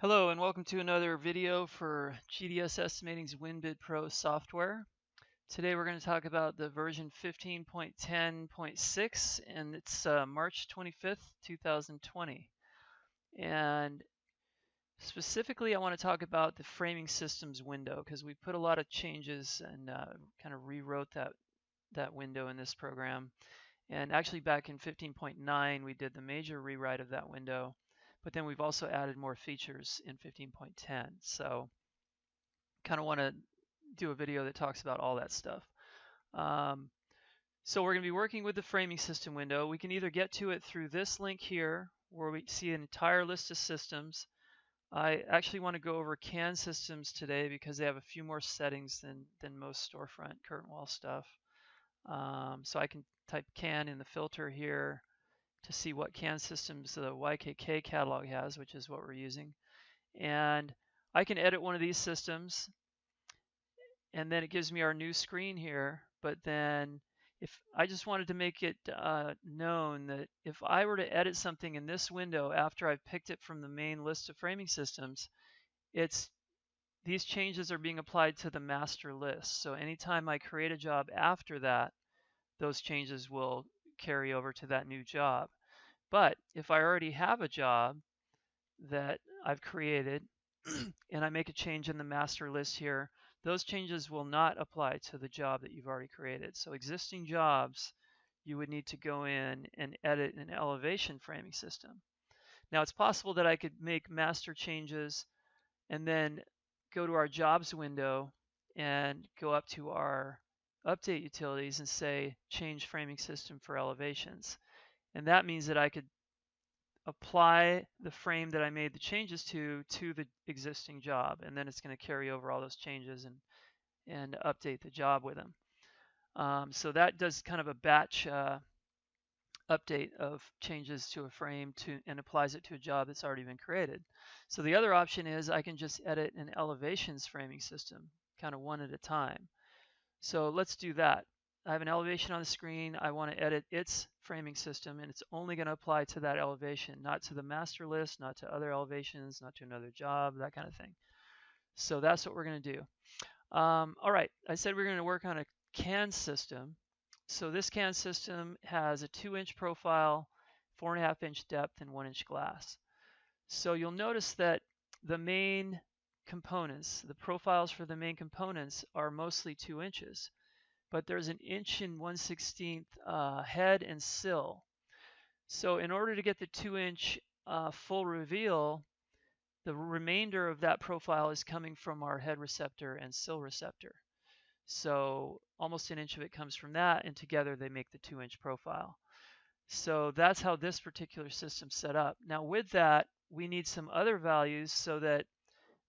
Hello and welcome to another video for GDS Estimating's WinBidPro software. Today we're going to talk about the version 15.10.6 and it's March 25th, 2020. And specifically I want to talk about the framing systems window because we put a lot of changes and kind of rewrote that window in this program. And actually back in 15.9 we did the major rewrite of that window. But then we've also added more features in 15.10. So kind of want to do a video that talks about all that stuff. Um, so we're going to be working with the framing system window. We can either get to it through this link here where we see an entire list of systems. I actually want to go over CAN systems today because they have a few more settings than most storefront curtain wall stuff. So I can type CAN in the filter here to see what CAN systems the YKK catalog has, which is what we're using. And I can edit one of these systems, and then it gives me our new screen here. But then if I just wanted to make it known that if I were to edit something in this window after I've picked it from the main list of framing systems, these changes are being applied to the master list. So anytime I create a job after that, those changes will carry over to that new job. But if I already have a job that I've created and I make a change in the master list here, those changes will not apply to the job that you've already created. So existing jobs, you would need to go in and edit an elevation framing system. Now it's possible that I could make master changes and then go to our jobs window and go up to our update utilities and say change framing system for elevations. And that means that I could apply the frame that I made the changes to the existing job, and then it's going to carry over all those changes and update the job with them. So that does kind of a batch update of changes to a frame and applies it to a job that's already been created. So the other option is I can just edit an elevations framing system, kind of one at a time. So let's do that. I have an elevation on the screen. I want to edit its framing system, and it's only going to apply to that elevation, not to the master list, not to other elevations, not to another job, that kind of thing. So that's what we're going to do. All right, I said we're going to work on a CAN system. So this CAN system has a 2-inch profile, 4.5-inch depth, and 1-inch glass. So you'll notice that the main components, the profiles for the main components are mostly 2 inches. But there's an 1 1/16 head and sill. So in order to get the 2-inch full reveal, the remainder of that profile is coming from our head receptor and sill receptor. So almost 1 inch of it comes from that, and together they make the 2-inch profile. So that's how this particular system's set up. Now with that, we need some other values so that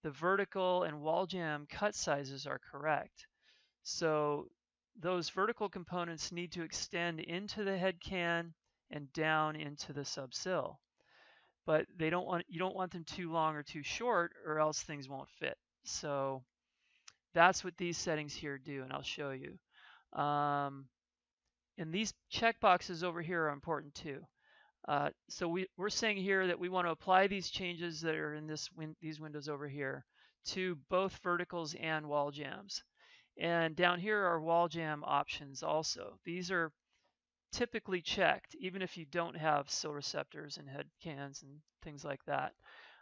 the vertical and wall jamb cut sizes are correct. So those vertical components need to extend into the head can and down into the subsill. But you don't want them too long or too short, or else things won't fit. So that's what these settings here do, and I'll show you. And these checkboxes over here are important too. So we're saying here that we want to apply these changes that are in these windows over here to both verticals and wall jambs. And down here are wall jamb options also. These are typically checked, even if you don't have sill receptors and head cans and things like that.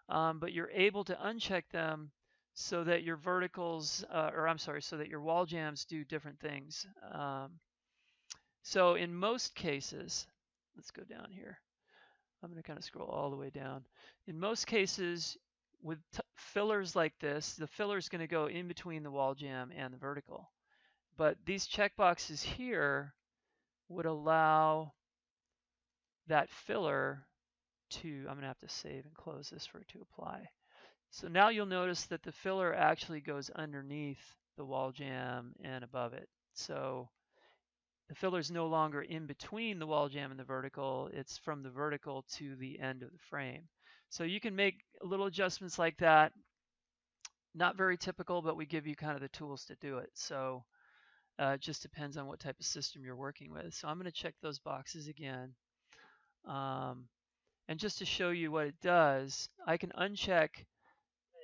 But you're able to uncheck them so that your verticals, so that your wall jambs do different things. So in most cases, let's go down here. I'm going to kind of scroll all the way down. In most cases, with fillers like this, the filler is going to go in between the wall jamb and the vertical. But these checkboxes here would allow that filler to, I'm going to have to save and close this for it to apply. So now you'll notice that the filler actually goes underneath the wall jamb and above it. So the filler is no longer in between the wall jamb and the vertical. It's from the vertical to the end of the frame. So you can make little adjustments like that. Not very typical, but we give you kind of the tools to do it. So it just depends on what type of system you're working with. So I'm going to check those boxes again. And just to show you what it does, I can uncheck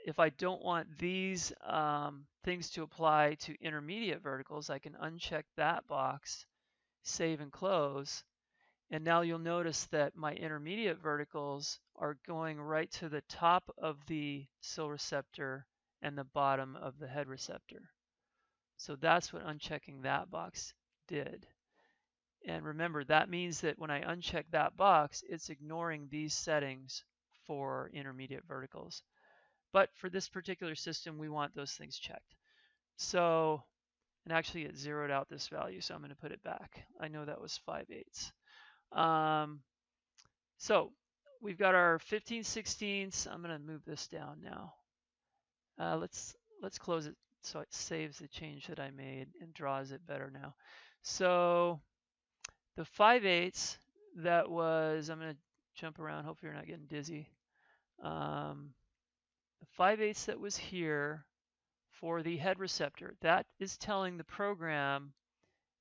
if I don't want these things to apply to intermediate verticals, I can uncheck that box, save and close, and now you'll notice that my intermediate verticals are going right to the top of the sill receptor and the bottom of the head receptor. So that's what unchecking that box did. And remember, that means that when I uncheck that box, it's ignoring these settings for intermediate verticals. But for this particular system, we want those things checked. So, and actually it zeroed out this value, so I'm going to put it back. I know that was 5/8. So we've got our 15/16. I'm going to move this down now. Let's close it so it saves the change that I made and draws it better now. So the 5/8, that was, I'm going to jump around, hope you're not getting dizzy. The 5/8 that was here for the head receptor, that is telling the program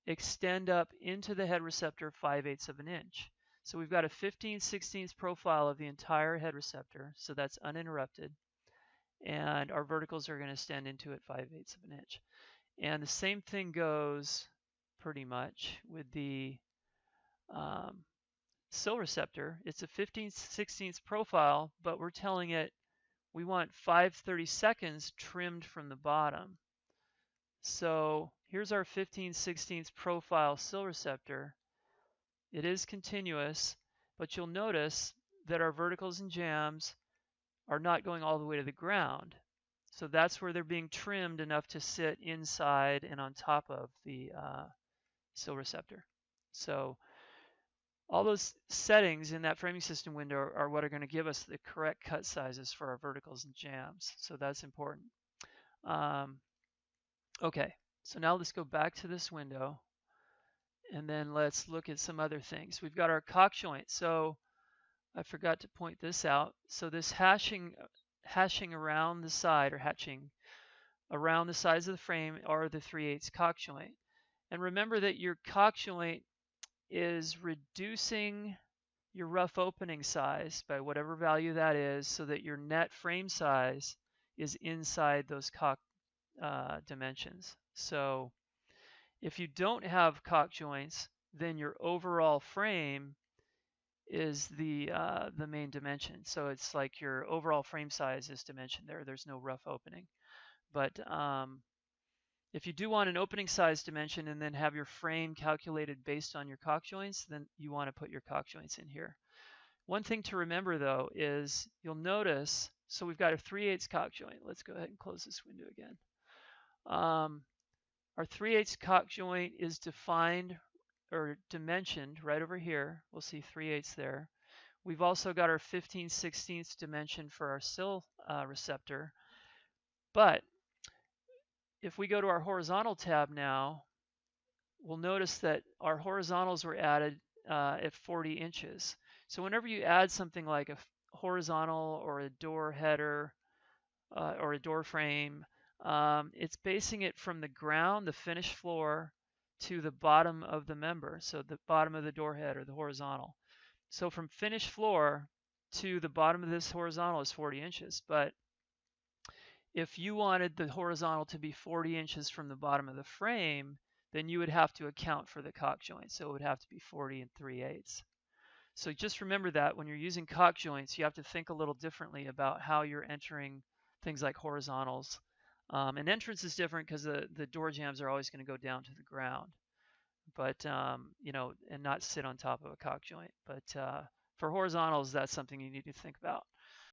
extend up into the head receptor 5/8 of an inch. So we've got a 15/16 profile of the entire head receptor, so that's uninterrupted. And our verticals are going to extend into it 5/8 of an inch. And the same thing goes pretty much with the sill receptor. It's a 15/16 profile, but we're telling it we want 5/32 trimmed from the bottom. So here's our 15/16 profile sill receptor. It is continuous, but you'll notice that our verticals and jambs are not going all the way to the ground. So that's where they're being trimmed enough to sit inside and on top of the sill receptor. So all those settings in that framing system window are what are going to give us the correct cut sizes for our verticals and jambs. So that's important. Okay, so now let's go back to this window, and then let's look at some other things. We've got our cock joint. So I forgot to point this out. So this hashing around the side, or hatching around the sides of the frame, are the 3/8 cock joint. And remember that your cock joint is reducing your rough opening size by whatever value that is, so that your net frame size is inside those cock dimensions. So if you don't have cock joints, then your overall frame is the main dimension. So it's like your overall frame size is dimension there. There's no rough opening. But if you do want an opening size dimension and then have your frame calculated based on your cock joints, then you want to put your cock joints in here. One thing to remember though is you'll notice, so we've got a 3/8 cock joint. Let's go ahead and close this window again. Our 3/8 cock joint is defined or dimensioned right over here. We'll see 3/8 there. We've also got our 15/16 dimension for our sill receptor. But if we go to our horizontal tab now, we'll notice that our horizontals were added at 40 inches. So whenever you add something like a horizontal or a door header or a door frame, it's basing it from the ground, the finished floor, to the bottom of the member, so the bottom of the door head or the horizontal. So from finished floor to the bottom of this horizontal is 40 inches. But if you wanted the horizontal to be 40 inches from the bottom of the frame, then you would have to account for the cock joint. So it would have to be 40 3/8. So just remember that when you're using cock joints, you have to think a little differently about how you're entering things like horizontals. And entrance is different because the door jambs are always going to go down to the ground, but you know, and not sit on top of a cock joint. But for horizontals, that's something you need to think about.